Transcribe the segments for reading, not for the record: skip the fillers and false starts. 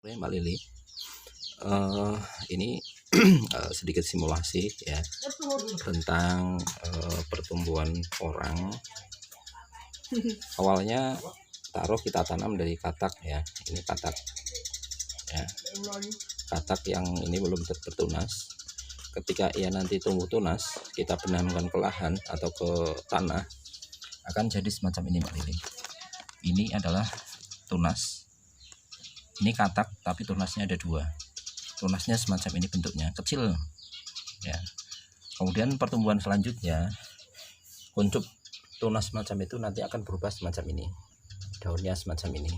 Mbak Lili, ini sedikit simulasi ya tentang pertumbuhan orang. Awalnya kita tanam dari katak ya, ini katak ya, katak yang ini belum bertunas. Ketika ia nanti tumbuh tunas, kita benamkan ke lahan atau ke tanah, akan jadi semacam ini Mbak Lili. Ini adalah tunas. Ini katak tapi tunasnya ada dua. Tunasnya semacam ini bentuknya, kecil ya. Kemudian pertumbuhan selanjutnya, kuncup tunas semacam itu nanti akan berubah semacam ini, daunnya semacam ini.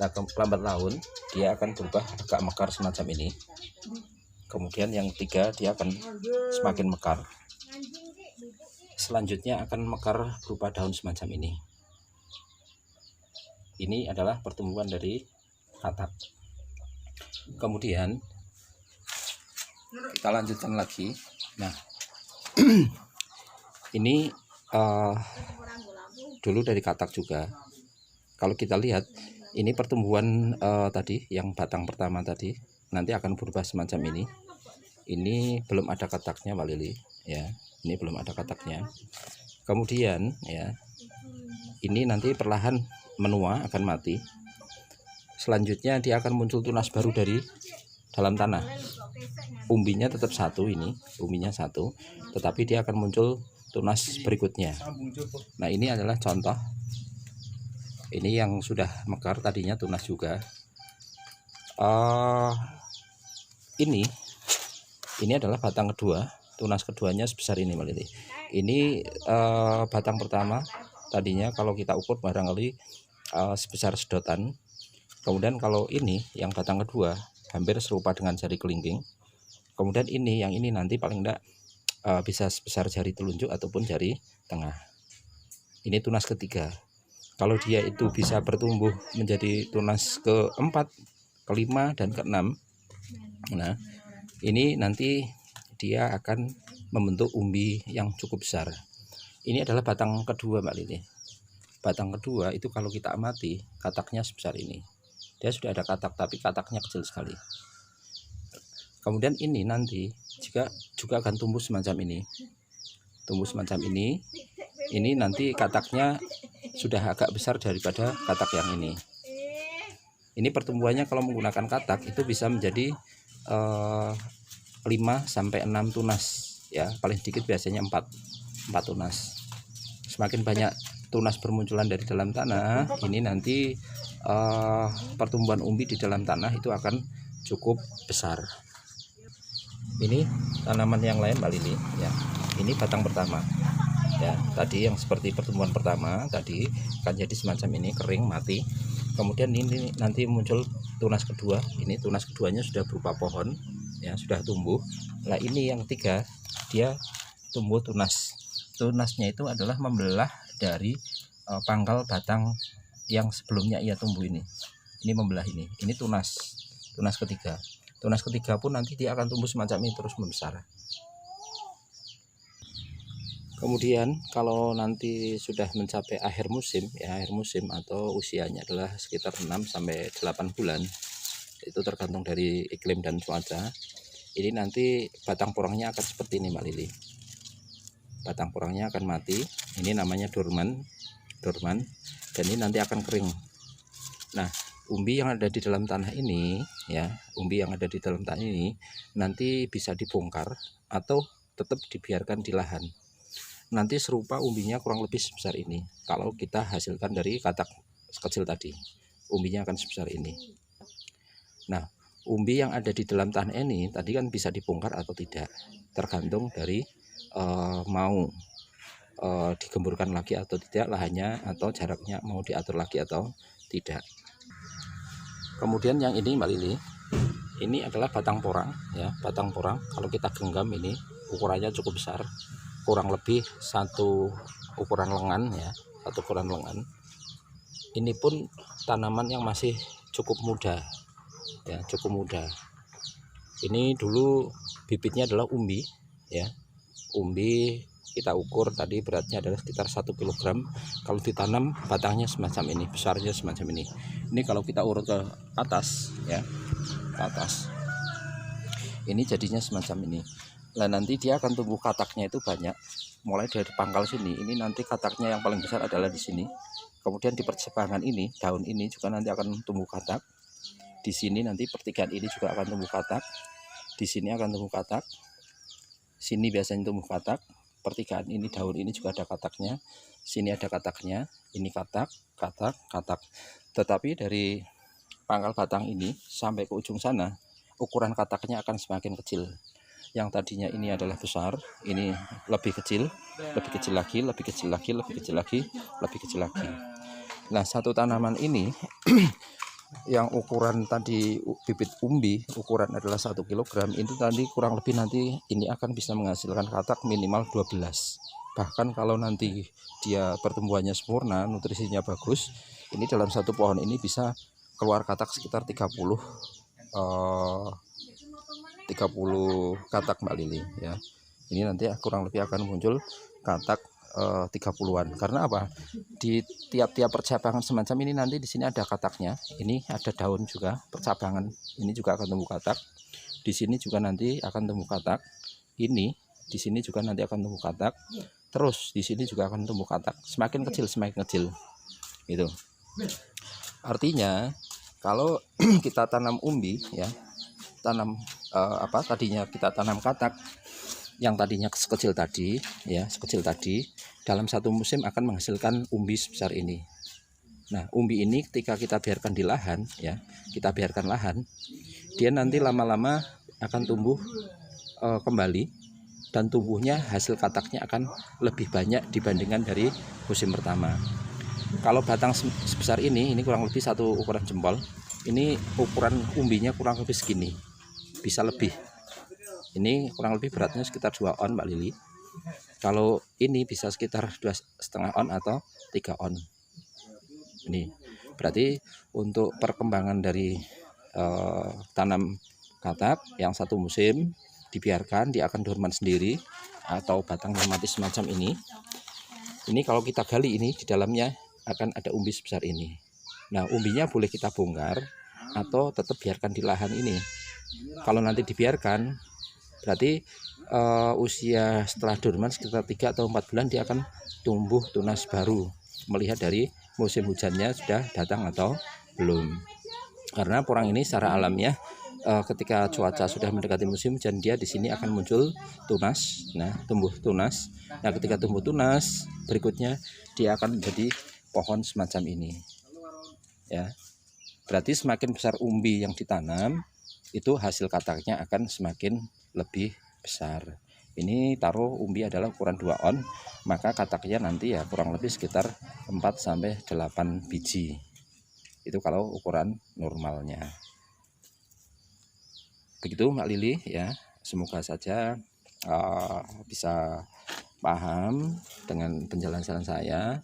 Nah, lambat laun dia akan berubah agak mekar semacam ini. Kemudian yang ketiga, dia akan semakin mekar. Selanjutnya akan mekar berupa daun semacam ini. Ini adalah pertumbuhan dari katak. Kemudian kita lanjutkan lagi. Nah, ini dulu dari katak juga. Kalau kita lihat ini pertumbuhan tadi yang batang pertama tadi nanti akan berubah semacam ini. Ini belum ada kataknya Mbak Lili ya. Ini belum ada kataknya. Kemudian ya, ini nanti perlahan menua, akan mati. Selanjutnya dia akan muncul tunas baru dari dalam tanah. Umbinya tetap satu, ini umbinya satu, tetapi dia akan muncul tunas berikutnya. Nah, ini adalah contoh. Ini yang sudah mekar, tadinya tunas juga. Ini adalah batang kedua. Tunas keduanya sebesar ini Mbak Lili. Ini batang pertama tadinya kalau kita ukur barangkali sebesar sedotan. Kemudian kalau ini yang batang kedua hampir serupa dengan jari kelingking. Kemudian yang ini nanti paling enggak bisa sebesar jari telunjuk ataupun jari tengah. Ini tunas ketiga. Kalau dia itu bisa bertumbuh menjadi tunas keempat, kelima, dan keenam, nah ini nanti dia akan membentuk umbi yang cukup besar. Ini adalah batang kedua Mbak Lili. Batang kedua itu kalau kita amati kataknya sebesar ini. Dia sudah ada katak tapi kataknya kecil sekali. Kemudian ini nanti juga akan tumbuh semacam ini. Tumbuh semacam ini. Ini nanti kataknya sudah agak besar daripada katak yang ini. Ini pertumbuhannya kalau menggunakan katak itu bisa menjadi 5 sampai 6 tunas ya, paling sedikit biasanya 4 tunas. Semakin banyak tunas bermunculan dari dalam tanah, ini nanti pertumbuhan umbi di dalam tanah itu akan cukup besar. Ini tanaman yang lain Mbak Lili ya. Ini batang pertama ya, tadi yang seperti pertumbuhan pertama tadi akan jadi semacam ini, kering mati. Kemudian ini nanti muncul tunas kedua. Ini tunas keduanya sudah berupa pohon ya, sudah tumbuh. Nah, ini yang ketiga, dia tumbuh tunas. Tunasnya itu adalah membelah dari pangkal batang yang sebelumnya ia tumbuh ini membelah ini tunas ketiga. Tunas ketiga pun nanti dia akan tumbuh semacam ini terus membesar. Kemudian kalau nanti sudah mencapai akhir musim ya, akhir musim atau usianya adalah sekitar 6 sampai 8 bulan, itu tergantung dari iklim dan cuaca. Ini nanti batang porangnya akan seperti ini Mbak Lili. Batang porangnya akan mati. Ini namanya dorman, dan ini nanti akan kering. Nah, umbi yang ada di dalam tanah ini ya, umbi yang ada di dalam tanah ini nanti bisa dibongkar atau tetap dibiarkan di lahan. Nanti serupa umbinya kurang lebih sebesar ini. Kalau kita hasilkan dari katak kecil tadi, umbinya akan sebesar ini. Nah, umbi yang ada di dalam tanah ini tadi kan bisa dibongkar atau tidak, tergantung dari mau digemburkan lagi atau tidak lahannya, atau jaraknya mau diatur lagi atau tidak. Kemudian yang ini Mbak Lili, ini adalah batang porang ya. Batang porang kalau kita genggam ini ukurannya cukup besar, kurang lebih satu ukuran lengan ya, satu ukuran lengan. Ini pun tanaman yang masih cukup muda ya, cukup muda. Ini dulu bibitnya adalah umbi ya. Umbi kita ukur tadi beratnya adalah sekitar 1 kg. Kalau ditanam batangnya semacam ini, besarnya semacam ini. Ini kalau kita urut ke atas ya, ke atas, ini jadinya semacam ini. Nah nanti dia akan tumbuh kataknya itu banyak, mulai dari pangkal sini. Ini nanti kataknya yang paling besar adalah di sini. Kemudian di percabangan ini, daun ini juga nanti akan tumbuh katak. Di sini nanti pertigaan ini juga akan tumbuh katak. Di sini akan tumbuh katak. Sini biasanya tumbuh katak. Pertigaan ini, daun ini juga ada kataknya. Sini ada kataknya. Ini katak, katak, katak. Tetapi dari pangkal batang ini sampai ke ujung sana, ukuran kataknya akan semakin kecil. Yang tadinya ini adalah besar, ini lebih kecil lagi, lebih kecil lagi, lebih kecil lagi, lebih kecil lagi. Nah, satu tanaman ini yang ukuran tadi bibit umbi ukuran adalah 1 kg, itu tadi kurang lebih nanti ini akan bisa menghasilkan katak minimal 12. Bahkan kalau nanti dia pertumbuhannya sempurna, nutrisinya bagus, ini dalam satu pohon ini bisa keluar katak sekitar 30 katak Mbak Lili ya. Ini nanti kurang lebih akan muncul katak 30-an. Karena apa? Di tiap-tiap percabangan semacam ini nanti di sini ada kataknya. Ini ada daun juga, percabangan ini juga akan tumbuh katak. Di sini juga nanti akan tumbuh katak. Ini di sini juga nanti akan tumbuh katak. Terus di sini juga akan tumbuh katak. Semakin kecil semakin kecil. Gitu. Artinya kalau kita tanam umbi ya, tadinya kita tanam katak yang tadinya sekecil tadi ya, sekecil tadi, dalam satu musim akan menghasilkan umbi sebesar ini. Nah, umbi ini ketika kita biarkan di lahan ya, kita biarkan lahan, dia nanti lama-lama akan tumbuh kembali, dan tumbuhnya hasil kataknya akan lebih banyak dibandingkan dari musim pertama. Kalau batang sebesar ini kurang lebih satu ukuran jempol. Ini ukuran umbinya kurang lebih segini, bisa lebih. Ini kurang lebih beratnya sekitar 2 on Mbak Lili. Kalau ini bisa sekitar 2,5 on atau 3 on. Ini berarti untuk perkembangan dari tanam katak yang satu musim dibiarkan, dia akan dorman sendiri atau batangnya mati semacam ini. Ini kalau kita gali ini di dalamnya akan ada umbi sebesar ini. Nah, umbinya boleh kita bongkar atau tetap biarkan di lahan ini. Kalau nanti dibiarkan, berarti usia setelah dorman sekitar 3 atau 4 bulan dia akan tumbuh tunas baru, melihat dari musim hujannya sudah datang atau belum. Karena porang ini secara alamiah ketika cuaca sudah mendekati musim hujan, dia di sini akan muncul tunas. Nah, tumbuh tunas. Nah, ketika tumbuh tunas, berikutnya dia akan menjadi pohon semacam ini. Ya. Berarti semakin besar umbi yang ditanam, itu hasil kataknya akan semakin lebih besar. Ini taruh umbi adalah ukuran 2 on, maka kataknya nanti ya kurang lebih sekitar 4-8 biji. Itu kalau ukuran normalnya. Begitu Mbak Lili ya. Semoga saja bisa paham dengan penjelasan saya.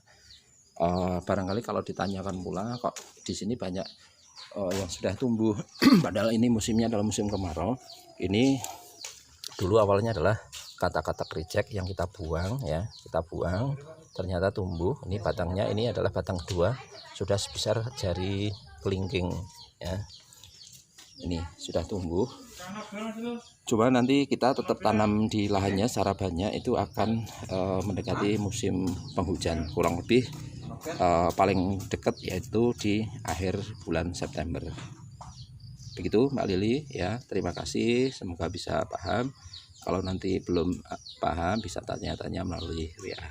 Barangkali kalau ditanyakan pula, kok di sini banyak yang sudah tumbuh padahal ini musimnya adalah musim kemarau. Ini dulu awalnya adalah katak-katak reject yang kita buang ya, kita buang, ternyata tumbuh. Ini batangnya, ini adalah batang kedua, sudah sebesar jari kelingking ya. Ini sudah tumbuh. Coba nanti kita tetap tanam di lahannya secara banyak, itu akan mendekati musim penghujan, kurang lebih paling dekat yaitu di akhir bulan September. Begitu Mbak Lili ya, terima kasih, semoga bisa paham. Kalau nanti belum paham bisa tanya-tanya melalui WA.